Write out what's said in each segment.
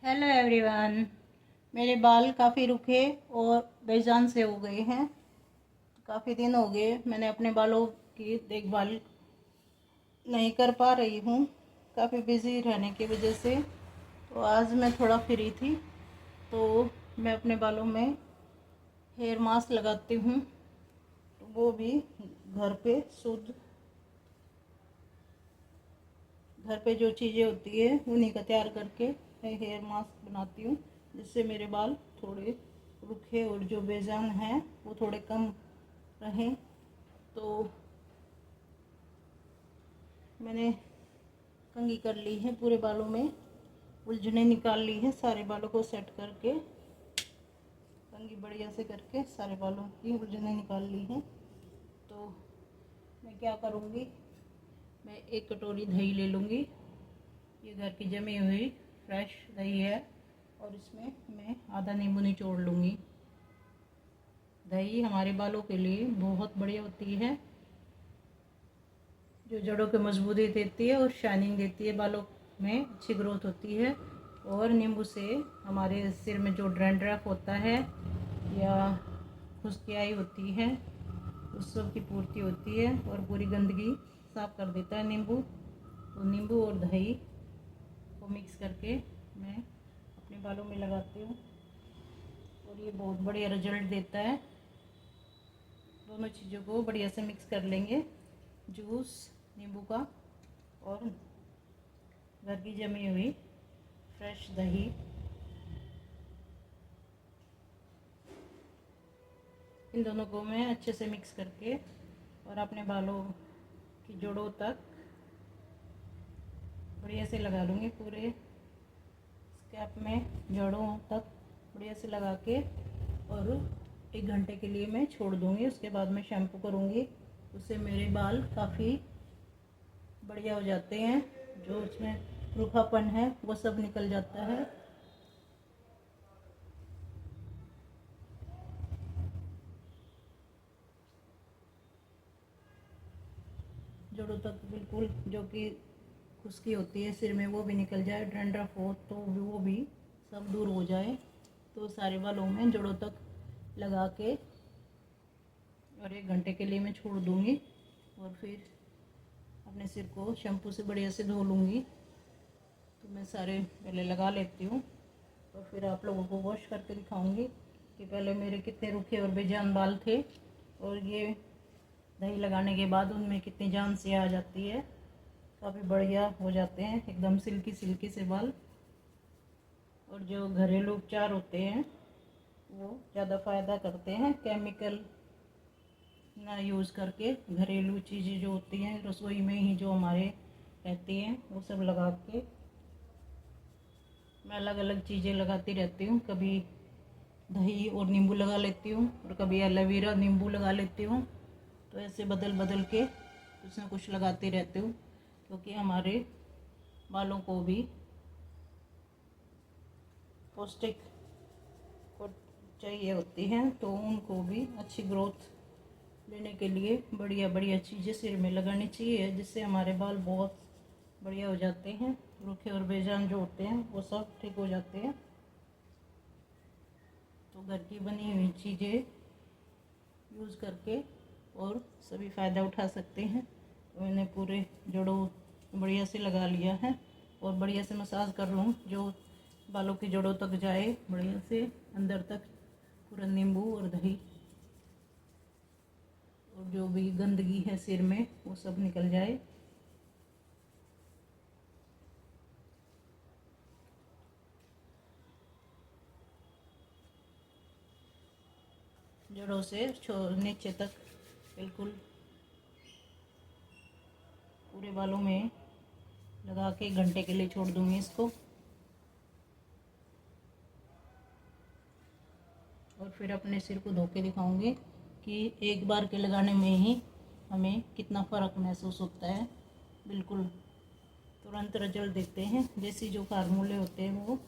Hello everyone. मेरे बाल काफ़ी रुखे और बेजान से हो गए हैं। काफ़ी दिन हो गए मैंने अपने बालों की देखभाल नहीं कर पा रही हूँ, काफ़ी बिज़ी रहने की वजह से। तो आज मैं थोड़ा फ्री थी तो मैं अपने बालों में हेयर मास्क लगाती हूँ, तो वो भी घर पे जो चीज़ें होती है उन्हीं का तैयार करके मैं हेयर मास्क बनाती हूँ, जिससे मेरे बाल थोड़े रुखे और जो बेजान हैं वो थोड़े कम रहें। तो मैंने कंघी कर ली है, पूरे बालों में उलझने निकाल ली है, सारे बालों को सेट करके कंघी बढ़िया से करके सारे बालों की उलझने निकाल ली हैं। तो मैं क्या करूँगी, मैं एक कटोरी दही ले लूँगी। ये घर की जमी हुई फ्रेश दही है और इसमें मैं आधा नींबू निचोड़ लूँगी। दही हमारे बालों के लिए बहुत बढ़िया होती है, जो जड़ों को मजबूती देती है और शाइनिंग देती है, बालों में अच्छी ग्रोथ होती है। और नींबू से हमारे सिर में जो डैंड्रफ होता है या खुश्कियाई होती है उस सब की पूर्ति होती है और पूरी गंदगी साफ कर देता है नींबू। तो नींबू और दही को मिक्स करके मैं अपने बालों में लगाती हूँ और ये बहुत बढ़िया रिजल्ट देता है। दोनों चीज़ों को बढ़िया से मिक्स कर लेंगे, जूस नींबू का और घर की जमी हुई फ्रेश दही। इन दोनों को मैं अच्छे से मिक्स करके और अपने बालों की जड़ों तक बढ़िया से लगा लूँगी, पूरे स्कैप में जड़ों तक बढ़िया से लगा के और 1 घंटे के लिए मैं छोड़ दूँगी। उसके बाद मैं शैम्पू करूँगी, उससे मेरे बाल काफ़ी बढ़िया हो जाते हैं, जो उसमें रूखापन है वो सब निकल जाता है। जड़ों तक बिल्कुल, जो कि खुश्की होती है सिर में वो भी निकल जाए, डैंड्रफ हो तो वो भी सब दूर हो जाए। तो सारे बालों में जड़ों तक लगा के और 1 घंटे के लिए मैं छोड़ दूँगी और फिर अपने सिर को शैम्पू से बढ़िया से धो लूँगी। तो मैं सारे पहले लगा लेती हूँ और फिर आप लोगों को वॉश करके दिखाऊंगी कि पहले मेरे कितने रूखे और बेजान बाल थे और ये दही लगाने के बाद उनमें कितनी जान सी आ जाती है, काफ़ी बढ़िया हो जाते हैं, एकदम सिल्की सिल्की से बाल। और जो घरेलू उपचार होते हैं वो ज़्यादा फ़ायदा करते हैं, केमिकल ना यूज़ करके घरेलू चीज़ें जो होती हैं रसोई में ही जो हमारे रहती हैं वो सब लगा के मैं अलग अलग चीज़ें लगाती रहती हूँ। कभी दही और नींबू लगा लेती हूँ और कभी एलोवेरा नींबू लगा लेती हूँ। तो ऐसे बदल बदल के कुछ ना कुछ लगाती रहती हूँ, क्योंकि हमारे बालों को भी पौष्टिक को चाहिए होती हैं, तो उनको भी अच्छी ग्रोथ लेने के लिए बढ़िया बढ़िया चीज़ें सिर में लगानी चाहिए, जिससे हमारे बाल बहुत बढ़िया हो जाते हैं, रूखे और बेजान जो होते हैं वो सब ठीक हो जाते हैं। तो घर की बनी हुई चीज़ें यूज़ करके और सभी फ़ायदा उठा सकते हैं। तो मैंने पूरे जड़ों बढ़िया से लगा लिया है और बढ़िया से मसाज कर लूँ, जो बालों की जड़ों तक जाए बढ़िया से अंदर तक, पूरा नींबू और दही और जो भी गंदगी है सिर में वो सब निकल जाए। जड़ों से नीचे तक बिल्कुल पूरे बालों में लगा के 1 घंटे के लिए छोड़ दूँगी इसको और फिर अपने सिर को धो के दिखाऊँगी कि एक बार के लगाने में ही हमें कितना फ़र्क महसूस होता है। बिल्कुल तुरंत रिजल्ट देते हैं, देसी जो फार्मूले होते हैं वो।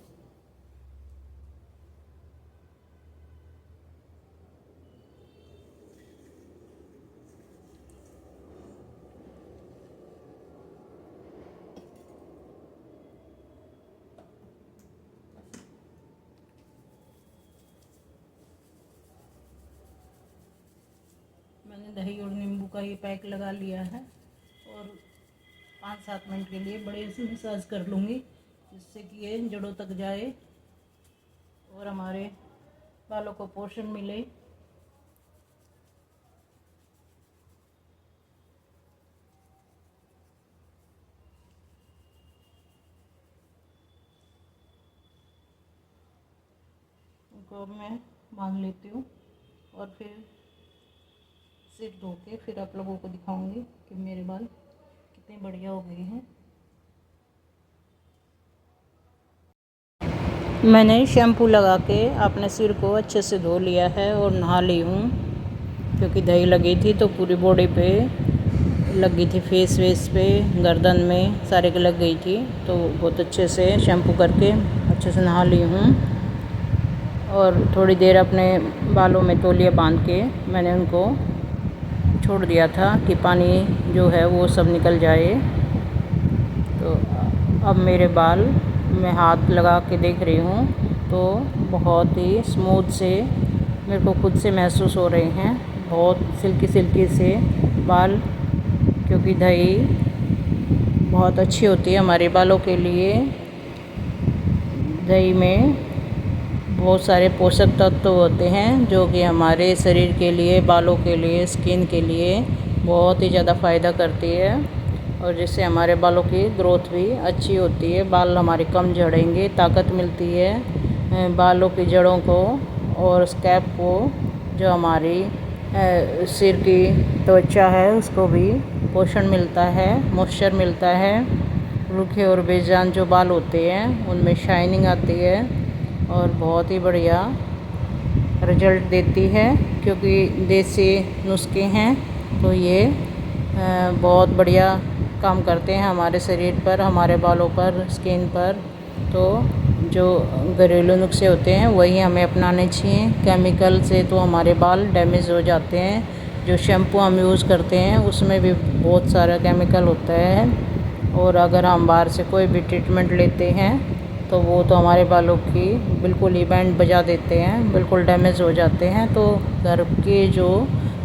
दही और नींबू का ये पैक लगा लिया है और 5-7 मिनट के लिए बड़े से मसाज कर लूँगी, जिससे कि ये जड़ों तक जाए और हमारे बालों को पोषण मिले। इनको अब मैं बांध लेती हूँ और फिर सिर धो के फिर आप लोगों को दिखाऊंगी कि मेरे बाल कितने बढ़िया हो गए हैं। मैंने शैम्पू लगा के अपने सिर को अच्छे से धो लिया है और नहा ली हूँ, क्योंकि दही लगी थी तो पूरी बॉडी पे लग गई थी, फेस वेस पे, गर्दन में सारे के लग गई थी। तो बहुत अच्छे से शैम्पू करके अच्छे से नहा ली हूँ और थोड़ी देर अपने बालों में तौलिया बांध के मैंने उनको छोड़ दिया था कि पानी जो है वो सब निकल जाए। तो अब मेरे बाल मैं हाथ लगा के देख रही हूँ तो बहुत ही स्मूथ से मेरे को खुद से महसूस हो रहे हैं, बहुत सिल्की सिल्की से बाल, क्योंकि दही बहुत अच्छी होती है हमारे बालों के लिए। दही में बहुत सारे पोषक तत्व होते हैं जो कि हमारे शरीर के लिए, बालों के लिए, स्किन के लिए बहुत ही ज़्यादा फ़ायदा करती है और जिससे हमारे बालों की ग्रोथ भी अच्छी होती है। बाल हमारे कम झड़ेंगे, ताकत मिलती है बालों की जड़ों को और स्कैल्प को, जो हमारी सिर की त्वचा है उसको भी पोषण मिलता है, मॉइस्चर मिलता है। रूखे और बेजान जो बाल होते हैं उनमें शाइनिंग आती है और बहुत ही बढ़िया रिजल्ट देती है, क्योंकि देसी नुस्खे हैं तो ये बहुत बढ़िया काम करते हैं हमारे शरीर पर, हमारे बालों पर, स्किन पर। तो जो घरेलू नुस्खे होते हैं वही हमें अपनाने चाहिए। केमिकल से तो हमारे बाल डैमेज हो जाते हैं। जो शैम्पू हम यूज़ करते हैं उसमें भी बहुत सारा केमिकल होता है और अगर हम बाहर से कोई भी ट्रीटमेंट लेते हैं तो वो तो हमारे बालों की बिल्कुल ही बैंड बजा देते हैं, बिल्कुल डैमेज हो जाते हैं। तो घर के जो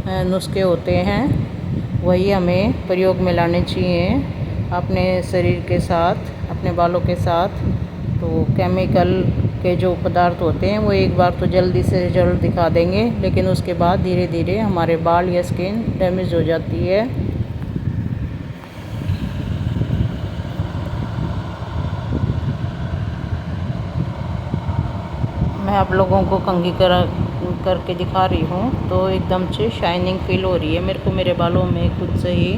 नुस्खे होते हैं वही हमें प्रयोग में लाने चाहिए अपने शरीर के साथ, अपने बालों के साथ। तो केमिकल के जो पदार्थ होते हैं वो एक बार तो जल्दी से रिजल्ट दिखा देंगे, लेकिन उसके बाद धीरे धीरे हमारे बाल या स्किन डैमेज हो जाती है। मैं आप लोगों को कंघी करके दिखा रही हूँ तो एकदम से शाइनिंग फील हो रही है मेरे को। मेरे बालों में खुद से ही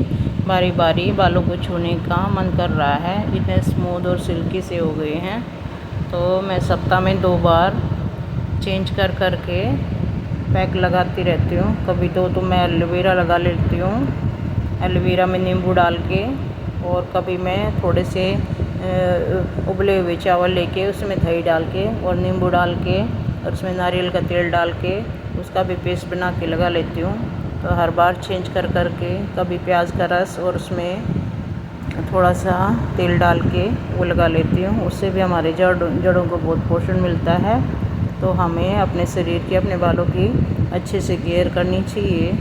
बारी बारी बालों को छूने का मन कर रहा है, इतने स्मूथ और सिल्की से हो गए हैं। तो मैं सप्ताह में 2 बार चेंज कर के पैक लगाती रहती हूँ। कभी तो मैं एलोवेरा लगा लेती हूँ, एलोवेरा में नींबू डाल के, और कभी मैं थोड़े से उबले हुए चावल लेके उसमें दही डाल के और नींबू डाल के और उसमें नारियल का तेल डाल के उसका भी पेस्ट बना के लगा लेती हूँ। तो हर बार चेंज कर के कभी प्याज का रस और उसमें थोड़ा सा तेल डाल के वो लगा लेती हूँ। उससे भी हमारे जड़ों को बहुत पोषण मिलता है। तो हमें अपने शरीर की, अपने बालों की अच्छे से केयर करनी चाहिए,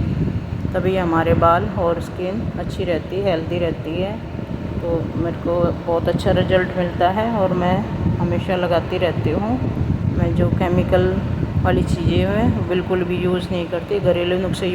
तभी हमारे बाल और स्किन अच्छी रहती है, हेल्दी रहती है। तो मेरे को बहुत अच्छा रिजल्ट मिलता है और मैं हमेशा लगाती रहती हूँ। मैं जो केमिकल वाली चीज़ें हैं बिल्कुल भी यूज़ नहीं करती, घरेलू नुस्खे